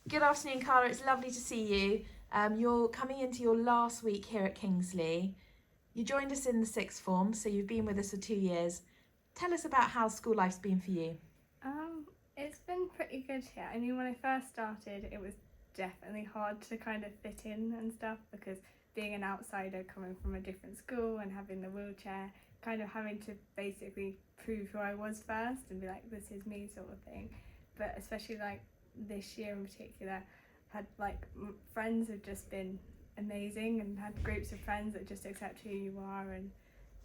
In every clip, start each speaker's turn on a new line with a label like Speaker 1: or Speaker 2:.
Speaker 1: Good afternoon, Karla. It's lovely to see you. You're coming into your last week here at Kingsley. You joined us in the sixth form, so you've been with us for 2 years. Tell us about how school life's been for you.
Speaker 2: It's been pretty good here. I mean, when I first started, it was definitely hard to kind of fit in and stuff because being an outsider coming from a different school and having the wheelchair, kind of having to basically prove who I was first and be like, this is me sort of thing. But especially like this year in particular, I've had like friends have just been amazing and had groups of friends that just accept who you are, and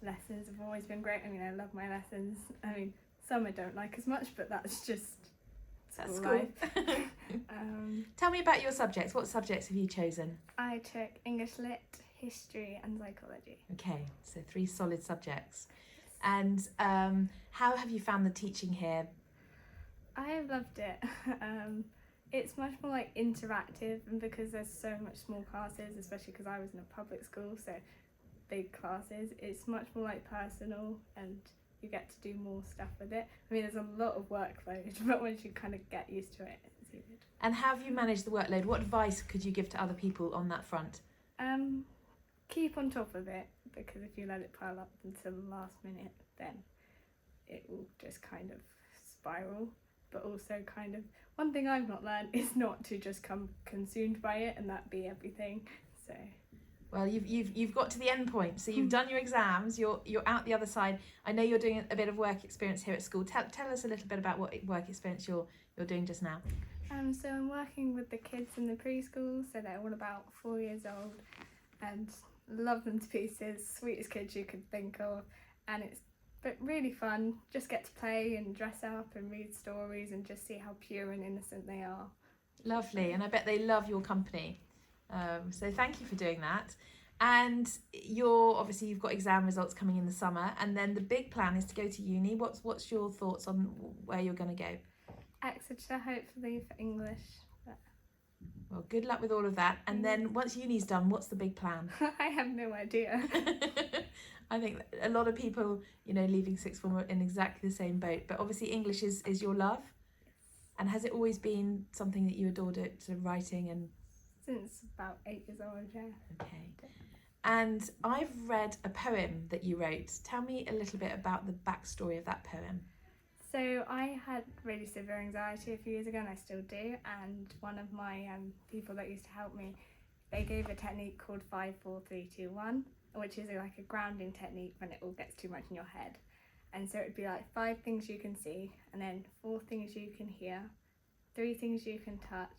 Speaker 2: lessons have always been great. I mean, I love my lessons. I mean, some I don't like as much, but that's just school life.
Speaker 1: Tell me about your subjects. What subjects have you chosen?
Speaker 2: I took English Lit, History and Psychology.
Speaker 1: Okay, so 3 solid subjects. And how have you found the teaching here?
Speaker 2: I have loved it. It's much more like interactive, and because there's so much small classes, especially because I was in a public school, so big classes, it's much more like personal and you get to do more stuff with it. I mean, there's a lot of workload, but once you kind of get used to it, it's good.
Speaker 1: And how have you managed the workload? What advice could you give to other people on that front?
Speaker 2: Keep on top of it, because if you let it pile up until the last minute, then it will just kind of spiral. But also kind of, one thing I've not learned is not to just come consumed by it and that be everything. So
Speaker 1: well, you've got to the end point, so you've done your exams, you're out the other side. I know you're doing a bit of work experience here at school. Tell us a little bit about what work experience you're doing just now.
Speaker 2: So I'm working with the kids in the preschool, so they're all about 4 years old, and love them to pieces, sweetest kids you could think of, and it's really fun. Just get to play and dress up and read stories and just see how pure and innocent they are.
Speaker 1: Lovely, and I bet they love your company. So thank you for doing that. And you've got exam results coming in the summer, and then the big plan is to go to uni. What's your thoughts on where you're going to go?
Speaker 2: Exeter, hopefully, for English.
Speaker 1: Well, good luck with all of that. And then once uni's done, what's the big plan?
Speaker 2: I have no idea.
Speaker 1: I think a lot of people, leaving sixth form are in exactly the same boat. But obviously English is your love.
Speaker 2: Yes.
Speaker 1: And has it always been something that you adored it, sort of writing and...
Speaker 2: Since about 8 years old, yeah.
Speaker 1: Okay. And I've read a poem that you wrote. Tell me a little bit about the backstory of that poem.
Speaker 2: So I had really severe anxiety a few years ago, and I still do. And one of my people that used to help me, they gave a technique called 5, 4, 3, 2, 1, which is like a grounding technique when it all gets too much in your head. And so it'd be like 5 things you can see, and then 4 things you can hear, 3 things you can touch,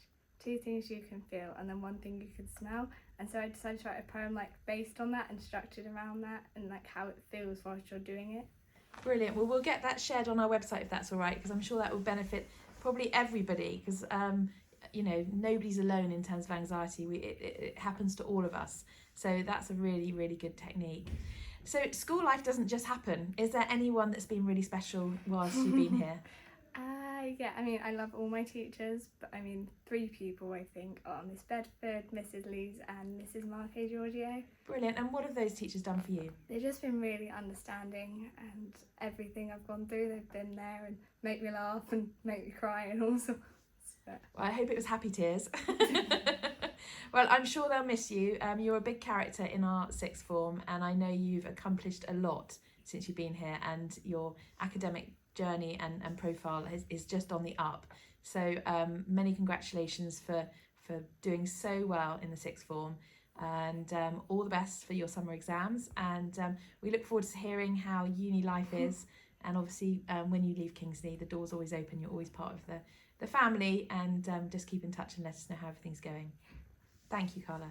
Speaker 2: 2 things you can feel, and then 1 thing you can smell. And so I decided to write a poem like based on that and structured around that, and like how it feels whilst you're doing it.
Speaker 1: Brilliant. Well, we'll get that shared on our website if that's all right, because I'm sure that will benefit probably everybody, because nobody's alone in terms of anxiety. It happens to all of us. So that's a really, really good technique. So school life doesn't just happen. Is there anyone that's been really special whilst you've been here?
Speaker 2: Yeah, I mean, I love all my teachers, but I mean, 3 people I think are Miss Bedford, Mrs. Lees and Mrs. Marque Giorgio.
Speaker 1: Brilliant. And what have those teachers done for you?
Speaker 2: They've just been really understanding, and everything I've gone through, they've been there and make me laugh and make me cry and all sorts.
Speaker 1: Well, I hope it was happy tears. Well, I'm sure they'll miss you. You're a big character in our sixth form, and I know you've accomplished a lot since you've been here, and your academic journey and profile is just on the up. So many congratulations for doing so well in the sixth form, and all the best for your summer exams, and we look forward to hearing how uni life is. And obviously when you leave Kingsley, the door's always open. You're always part of the family, and just keep in touch and let us know how everything's going. Thank you, Karla.